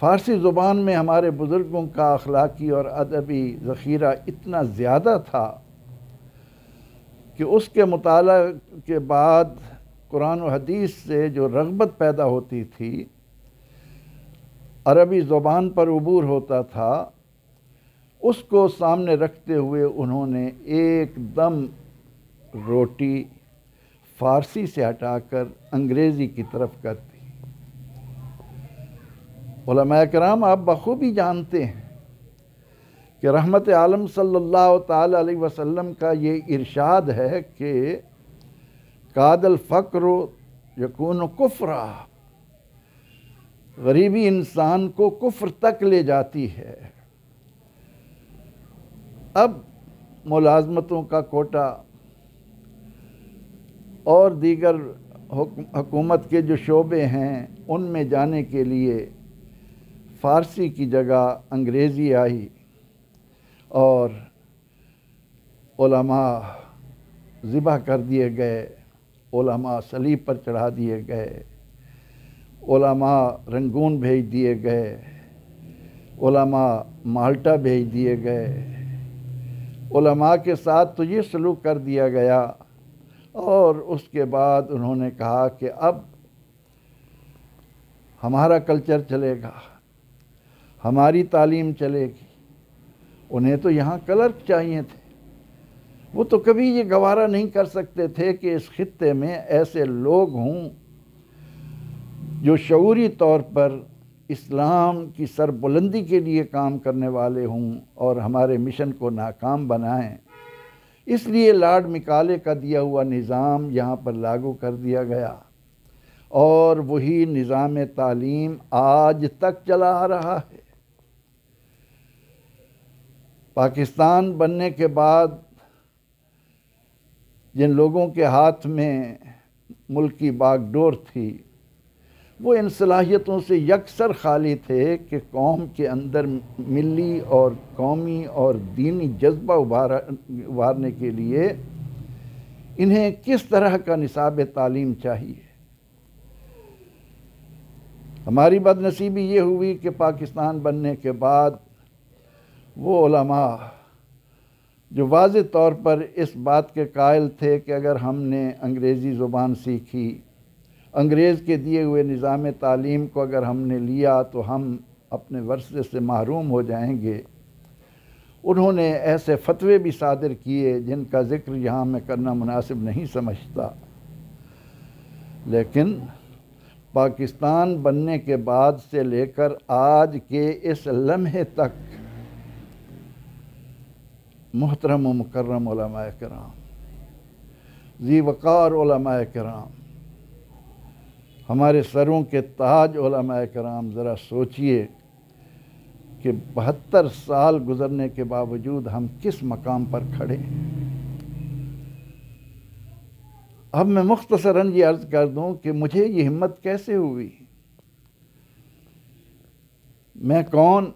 فارسی زبان میں ہمارے بزرگوں کا اخلاقی اور ادبی ذخیرہ اتنا زیادہ تھا کہ اس کے مطالعہ کے بعد قرآن و حدیث سے جو رغبت پیدا ہوتی تھی، عربی زبان پر عبور ہوتا تھا، اس کو سامنے رکھتے ہوئے انہوں نے ایک دم روٹی فارسی سے ہٹا کر انگریزی کی طرف کر دی۔ علماء کرام آپ بخوبی جانتے ہیں کہ رحمت عالم صلی اللہ تعالی علیہ وسلم کا یہ ارشاد ہے کہ کاد الفقر یکون کفرا، غریبی انسان کو کفر تک لے جاتی ہے۔ اب ملازمتوں کا کوٹا اور دیگر حکومت کے جو شعبے ہیں ان میں جانے کے لیے فارسی کی جگہ انگریزی آئی، اور علماء ذبح کر دیے گئے، علماء صلیب پر چڑھا دیے گئے، علماء رنگون بھیج دیے گئے، علماء مالٹا بھیج دیے گئے۔ علماء کے ساتھ تو یہ سلوک کر دیا گیا، اور اس کے بعد انہوں نے کہا کہ اب ہمارا کلچر چلے گا، ہماری تعلیم چلے گی۔ انہیں تو یہاں کلرک چاہیے تھے، وہ تو کبھی یہ گوارا نہیں کر سکتے تھے کہ اس خطے میں ایسے لوگ ہوں جو شعوری طور پر اسلام کی سربلندی کے لیے کام کرنے والے ہوں اور ہمارے مشن کو ناکام بنائیں۔ اس لیے لارڈ مکالے کا دیا ہوا نظام یہاں پر لاگو کر دیا گیا، اور وہی نظام تعلیم آج تک چلا آ رہا ہے۔ پاکستان بننے کے بعد جن لوگوں کے ہاتھ میں ملک کی باغ ڈور تھی، وہ ان صلاحیتوں سے یکسر خالی تھے کہ قوم کے اندر ملی اور قومی اور دینی جذبہ ابھارنے کے لیے انہیں کس طرح کا نصاب تعلیم چاہیے۔ ہماری بد نصیبی یہ ہوئی کہ پاکستان بننے کے بعد وہ علماء جو واضح طور پر اس بات کے قائل تھے کہ اگر ہم نے انگریزی زبان سیکھی، انگریز کے دیے ہوئے نظام تعلیم کو اگر ہم نے لیا تو ہم اپنے ورثے سے محروم ہو جائیں گے، انہوں نے ایسے فتوے بھی صادر کیے جن کا ذکر یہاں میں کرنا مناسب نہیں سمجھتا۔ لیکن پاکستان بننے کے بعد سے لے کر آج کے اس لمحے تک محترم و مکرم علماء کرام، ذی وقار علماء کرام، ہمارے سروں کے تاج علماء کرام، ذرا سوچئے کہ 72 سال گزرنے کے باوجود ہم کس مقام پر کھڑے ہیں۔ اب میں مختصراً یہ عرض کر دوں کہ مجھے یہ ہمت کیسے ہوئی، میں کون،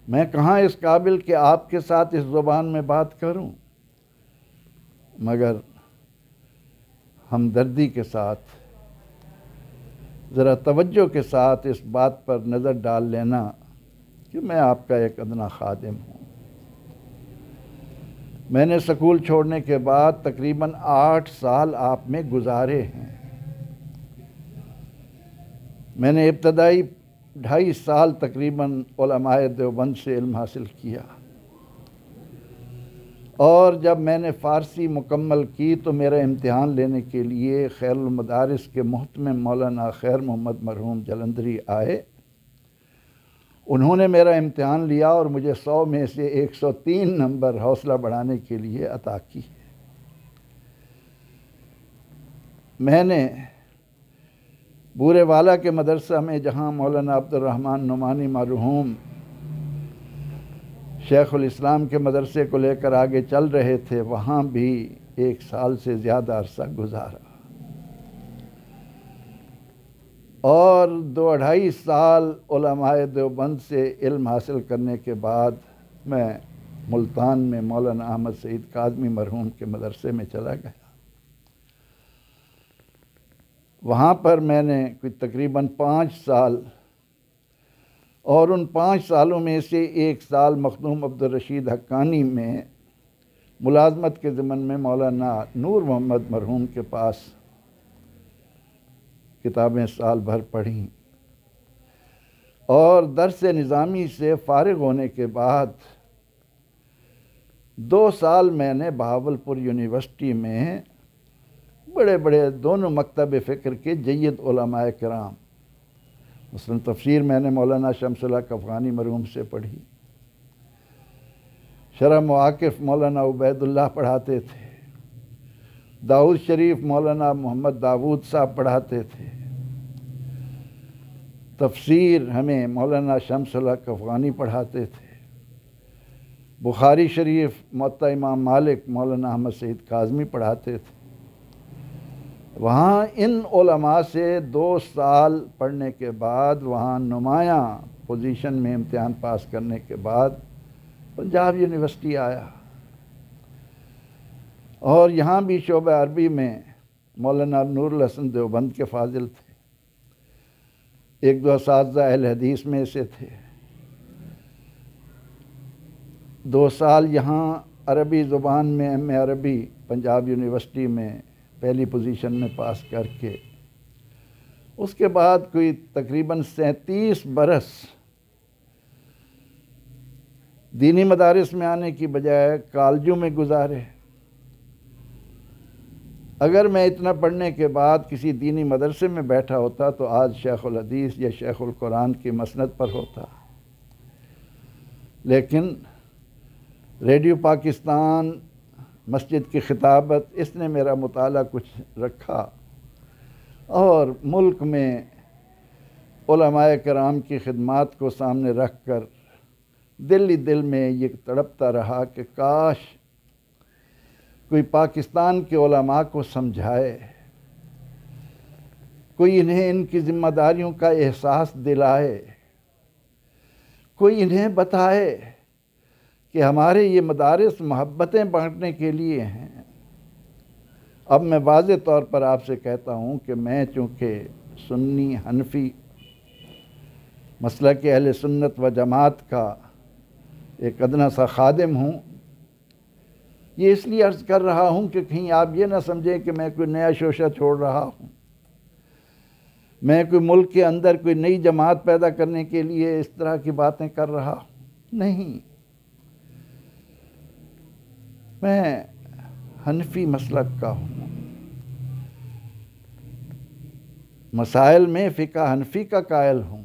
میں کہاں اس قابل کہ آپ کے ساتھ اس زبان میں بات کروں، مگر ہمدردی کے ساتھ، ذرا توجہ کے ساتھ اس بات پر نظر ڈال لینا کہ میں آپ کا ایک ادنا خادم ہوں۔ میں نے سکول چھوڑنے کے بعد تقریباً 8 سال آپ میں گزارے ہیں۔ میں نے ابتدائی 2.5 سال تقریباً علماء دیوبند سے علم حاصل کیا، اور جب میں نے فارسی مکمل کی تو میرا امتحان لینے کے لیے خیر المدارس کے محتمم مولانا خیر محمد مرحوم جلندری آئے۔ انہوں نے میرا امتحان لیا اور مجھے 100 میں سے 103 نمبر حوصلہ بڑھانے کے لیے عطا کی۔ میں نے بورے والا کے مدرسہ میں، جہاں مولانا عبد الرحمن نعمانی مرحوم شیخ الاسلام کے مدرسے کو لے کر آگے چل رہے تھے، وہاں بھی 1 سال سے زیادہ عرصہ گزارا، اور 2.5 سال علماء دیوبند سے علم حاصل کرنے کے بعد میں ملتان میں مولانا احمد سعید کاظمی مرحوم کے مدرسے میں چلا گیا۔ وہاں پر میں نے کوئی تقریباً 5 سال اور ان 5 سالوں میں سے 1 سال مخدوم عبدالرشید حقانی میں ملازمت کے ضمن میں مولانا نور محمد مرحوم کے پاس کتابیں سال بھر پڑھیں، اور درس نظامی سے فارغ ہونے کے بعد 2 سال میں نے بہاولپور یونیورسٹی میں بڑے بڑے دونوں مکتب فکر کے جید علماء کرام، مثلا تفسیر میں نے مولانا شمس الحق افغانی مرحوم سے پڑھی، شرح مواقف مولانا عبید اللہ پڑھاتے تھے، داؤد شریف مولانا محمد داود صاحب پڑھاتے تھے، تفسیر ہمیں مولانا شمس الحق افغانی پڑھاتے تھے، بخاری شریف موطا امام مالک مولانا احمد سعید کاظمی پڑھاتے تھے۔ وہاں ان علماء سے 2 سال پڑھنے کے بعد وہاں نمایاں پوزیشن میں امتحان پاس کرنے کے بعد پنجاب یونیورسٹی آیا، اور یہاں بھی شعبہ عربی میں مولانا نور الحسن دیوبند کے فاضل تھے، 1-2 اساتذہ اہل حدیث میں سے تھے۔ 2 سال یہاں عربی زبان میں ایم اے عربی پنجاب یونیورسٹی میں پہلی پوزیشن میں پاس کر کے اس کے بعد کوئی تقریباً 37 برس دینی مدارس میں آنے کی بجائے کالجوں میں گزارے۔ اگر میں اتنا پڑھنے کے بعد کسی دینی مدرسے میں بیٹھا ہوتا تو آج شیخ الحدیث یا شیخ القرآن کی مسند پر ہوتا، لیکن ریڈیو پاکستان، مسجد کی خطابت، اس نے میرا مطالعہ کچھ رکھا، اور ملک میں علماء کرام کی خدمات کو سامنے رکھ کر دل ہی دل میں یہ تڑپتا رہا کہ کاش کوئی پاکستان کے علماء کو سمجھائے، کوئی انہیں ان کی ذمہ داریوں کا احساس دلائے، کوئی انہیں بتائے کہ ہمارے یہ مدارس محبتیں بانٹنے کے لیے ہیں۔ اب میں واضح طور پر آپ سے کہتا ہوں کہ میں چونکہ سنی حنفی مسلک اہل سنت و جماعت کا ایک ادنا سا خادم ہوں، یہ اس لیے عرض کر رہا ہوں کہ کہیں آپ یہ نہ سمجھیں کہ میں کوئی نیا شوشہ چھوڑ رہا ہوں، میں کوئی ملک کے اندر کوئی نئی جماعت پیدا کرنے کے لیے اس طرح کی باتیں کر رہا ہوں، نہیں، میں حنفی مسلک کا ہوں، مسائل میں فقہ حنفی کا قائل ہوں،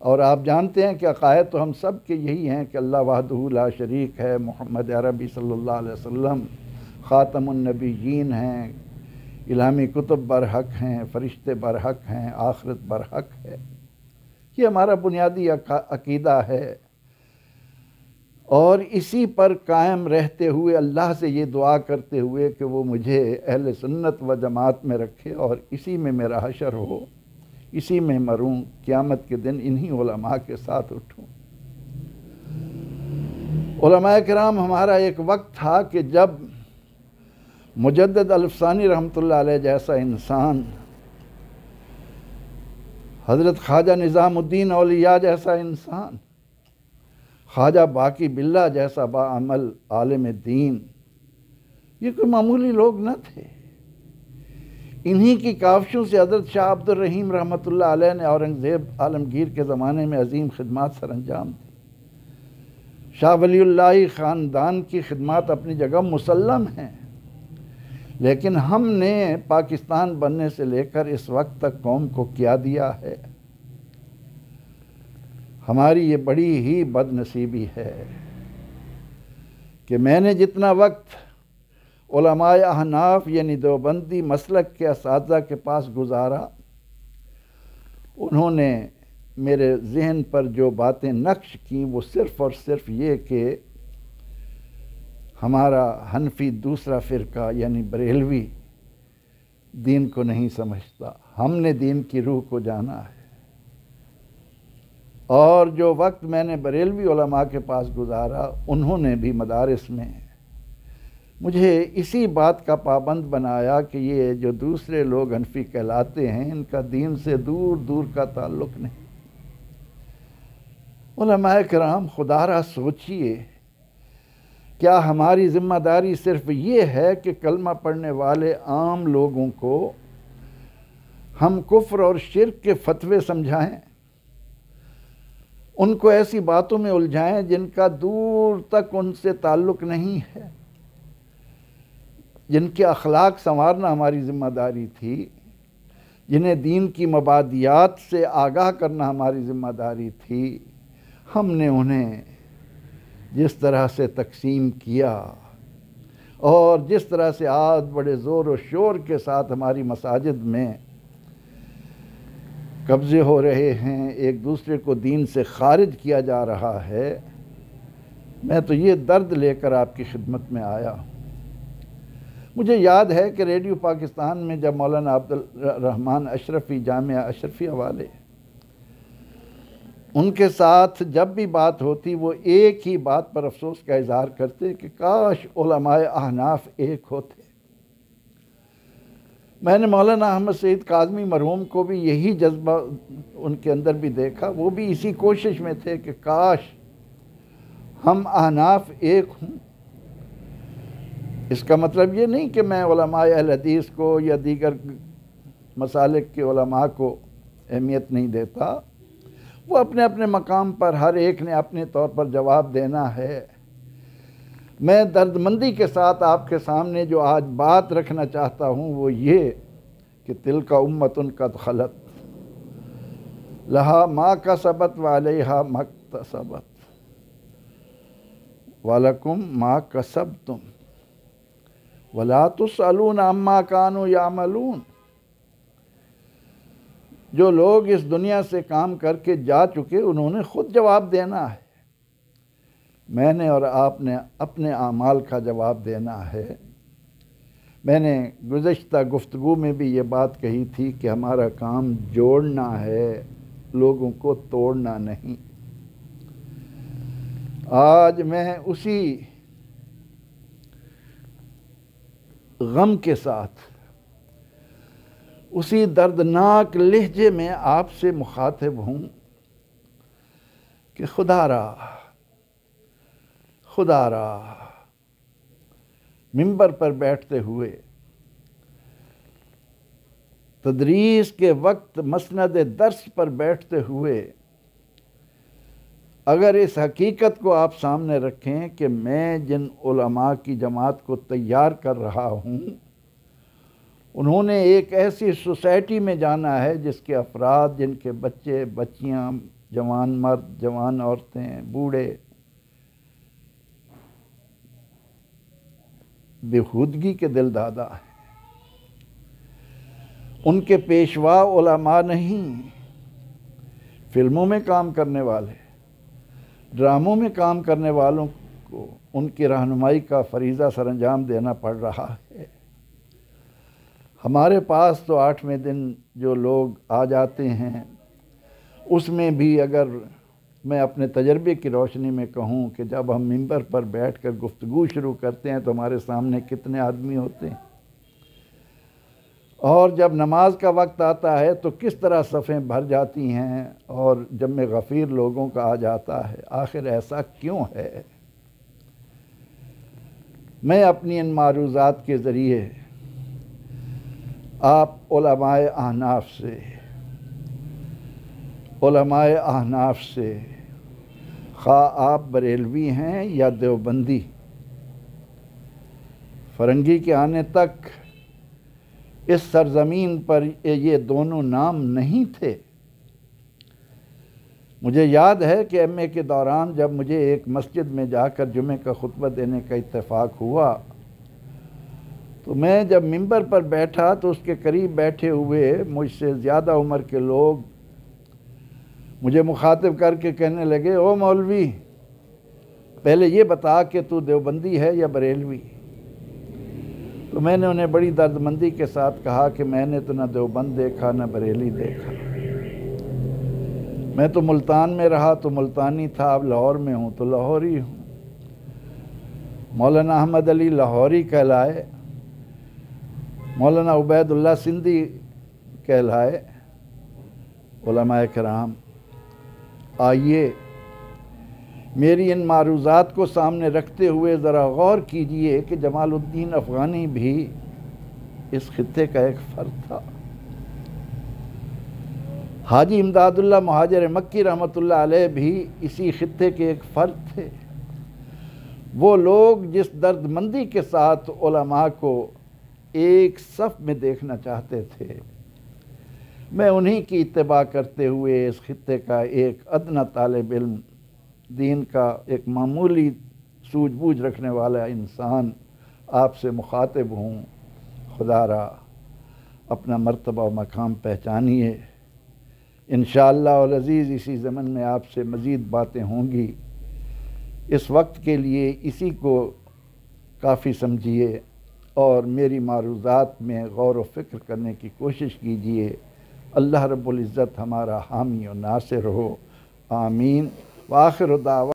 اور آپ جانتے ہیں کہ عقائد تو ہم سب کے یہی ہیں کہ اللہ وحدہ لا شریک ہے، محمد عربی صلی اللہ علیہ وسلم خاتم النبیین ہیں، الہامی کتب برحق ہیں، فرشتے برحق ہیں، آخرت برحق ہے، یہ ہمارا بنیادی عقیدہ ہے، اور اسی پر قائم رہتے ہوئے اللہ سے یہ دعا کرتے ہوئے کہ وہ مجھے اہل سنت و جماعت میں رکھے اور اسی میں میرا حشر ہو، اسی میں مروں، قیامت کے دن انہی علماء کے ساتھ اٹھوں۔ علماء کرام، ہمارا ایک وقت تھا کہ جب مجدد الفسانی رحمۃ اللہ علیہ جیسا انسان، حضرت خواجہ نظام الدین اولیاء جیسا انسان، خواجہ باقی باللہ جیسا باعمل عالم دین، یہ کوئی معمولی لوگ نہ تھے۔ انہی کی کاوشوں سے حضرت شاہ عبد الرحیم رحمۃ اللہ علیہ نے اورنگزیب عالمگیر کے زمانے میں عظیم خدمات سر انجام دی۔ شاہ ولی اللہ خاندان کی خدمات اپنی جگہ مسلم ہیں، لیکن ہم نے پاکستان بننے سے لے کر اس وقت تک قوم کو کیا دیا ہے؟ ہماری یہ بڑی ہی بد نصیبی ہے کہ میں نے جتنا وقت علماء احناف یعنی دیوبندی مسلک کے اساتذہ کے پاس گزارا، انہوں نے میرے ذہن پر جو باتیں نقش کیں وہ صرف اور صرف یہ کہ ہمارا حنفی دوسرا فرقہ یعنی بریلوی دین کو نہیں سمجھتا، ہم نے دین کی روح کو جانا ہے۔ اور جو وقت میں نے بریلوی علماء کے پاس گزارا، انہوں نے بھی مدارس میں مجھے اسی بات کا پابند بنایا کہ یہ جو دوسرے لوگ حنفی کہلاتے ہیں، ان کا دین سے دور دور کا تعلق نہیں، علماء کرام خدا را سوچئے، کیا ہماری ذمہ داری صرف یہ ہے کہ کلمہ پڑھنے والے عام لوگوں کو ہم کفر اور شرک کے فتوے سمجھائیں، ان کو ایسی باتوں میں الجھائیں جن کا دور تک ان سے تعلق نہیں ہے، جن کے اخلاق سنوارنا ہماری ذمہ داری تھی، جنہیں دین کی مبادیات سے آگاہ کرنا ہماری ذمہ داری تھی، ہم نے انہیں جس طرح سے تقسیم کیا اور جس طرح سے آج بڑے زور و شور کے ساتھ ہماری مساجد میں قبضے ہو رہے ہیں، ایک دوسرے کو دین سے خارج کیا جا رہا ہے، میں تو یہ درد لے کر آپ کی خدمت میں آیا ہوں۔ مجھے یاد ہے کہ ریڈیو پاکستان میں جب مولانا عبد الرحمن اشرفی جامعہ اشرفیہ والے، ان کے ساتھ جب بھی بات ہوتی وہ ایک ہی بات پر افسوس کا اظہار کرتے کہ کاش علماء احناف ایک ہوتے۔ میں نے مولانا احمد سعید کاظمی مرحوم کو بھی یہی جذبہ ان کے اندر بھی دیکھا، وہ بھی اسی کوشش میں تھے کہ کاش ہم احناف ایک ہوں۔ اس کا مطلب یہ نہیں کہ میں علماء اہل حدیث کو یا دیگر مسالک کے علماء کو اہمیت نہیں دیتا، وہ اپنے اپنے مقام پر ہر ایک نے اپنے طور پر جواب دینا ہے۔ میں درد مندی کے ساتھ آپ کے سامنے جو آج بات رکھنا چاہتا ہوں وہ یہ کہ تلک امۃ قد خلت لہا ما کسبت وعلیہا ما اکتسبت ولکم ما کسبتم ولا تسألون عما کانوا یعملون۔ جو لوگ اس دنیا سے کام کر کے جا چکے انہوں نے خود جواب دینا ہے، میں نے اور آپ نے اپنے اعمال کا جواب دینا ہے۔ میں نے گزشتہ گفتگو میں بھی یہ بات کہی تھی کہ ہمارا کام جوڑنا ہے، لوگوں کو توڑنا نہیں۔ آج میں اسی غم کے ساتھ، اسی دردناک لہجے میں آپ سے مخاطب ہوں کہ خدا را منبر پر بیٹھتے ہوئے تدریس کے وقت مسند درس پر بیٹھتے ہوئے اگر اس حقیقت کو آپ سامنے رکھیں کہ میں جن علماء کی جماعت کو تیار کر رہا ہوں انہوں نے ایک ایسی سوسائٹی میں جانا ہے جس کے افراد، جن کے بچے بچیاں، جوان مرد، جوان عورتیں، بوڑھے بےخودگی کے دل دادا ہیں، ان کے پیشوا علماء نہیں، فلموں میں کام کرنے والے، ڈراموں میں کام کرنے والوں کو ان کی رہنمائی کا فریضہ سر انجام دینا پڑ رہا ہے۔ ہمارے پاس تو 8ویں دن جو لوگ آ جاتے ہیں اس میں بھی اگر میں اپنے تجربے کی روشنی میں کہوں کہ جب ہم منبر پر بیٹھ کر گفتگو شروع کرتے ہیں تو ہمارے سامنے کتنے آدمی ہوتے ہیں، اور جب نماز کا وقت آتا ہے تو کس طرح صفیں بھر جاتی ہیں اور جمع غفیر لوگوں کا آ جاتا ہے۔ آخر ایسا کیوں ہے؟ میں اپنی ان معروضات کے ذریعے آپ علماء احناف سے خواہ آپ بریلوی ہیں یا دیوبندی، فرنگی کے آنے تک اس سرزمین پر یہ دونوں نام نہیں تھے۔ مجھے یاد ہے کہ ایم اے کے دوران جب مجھے ایک مسجد میں جا کر جمعے کا خطبہ دینے کا اتفاق ہوا تو میں جب منبر پر بیٹھا تو اس کے قریب بیٹھے ہوئے مجھ سے زیادہ عمر کے لوگ مجھے مخاطب کر کے کہنے لگے، او مولوی پہلے یہ بتا کہ تو دیوبندی ہے یا بریلوی؟ تو میں نے انہیں بڑی دردمندی کے ساتھ کہا کہ میں نے تو نہ دیوبند دیکھا نہ بریلی دیکھا، میں تو ملتان میں رہا تو ملتانی تھا، اب لاہور میں ہوں تو لاہوری ہوں۔ مولانا احمد علی لاہوری کہلائے، مولانا عبید اللہ سندھی کہلائے۔ علماء کرام آئیے میری ان معروضات کو سامنے رکھتے ہوئے ذرا غور کیجئے کہ جمال الدین افغانی بھی اس خطے کا ایک فرد تھا۔ حاجی امداد اللہ مہاجر مکی رحمۃ اللہ علیہ بھی اسی خطے کے ایک فرد تھے۔ وہ لوگ جس درد مندی کے ساتھ علماء کو ایک صف میں دیکھنا چاہتے تھے، میں انہی کی اتباع کرتے ہوئے اس خطے کا ایک ادنیٰ طالب علم، دین کا ایک معمولی سوجھ بوجھ رکھنے والا انسان آپ سے مخاطب ہوں۔ خدا را اپنا مرتبہ و مقام پہچانیے۔ انشاءاللہ العزیز اسی ضمن میں آپ سے مزید باتیں ہوں گی۔ اس وقت کے لیے اسی کو کافی سمجھیے اور میری معروضات میں غور و فکر کرنے کی کوشش کیجیے۔ اللہ رب العزت ہمارا حامی و ناصر ہو، آمین۔ وآخر دعوانا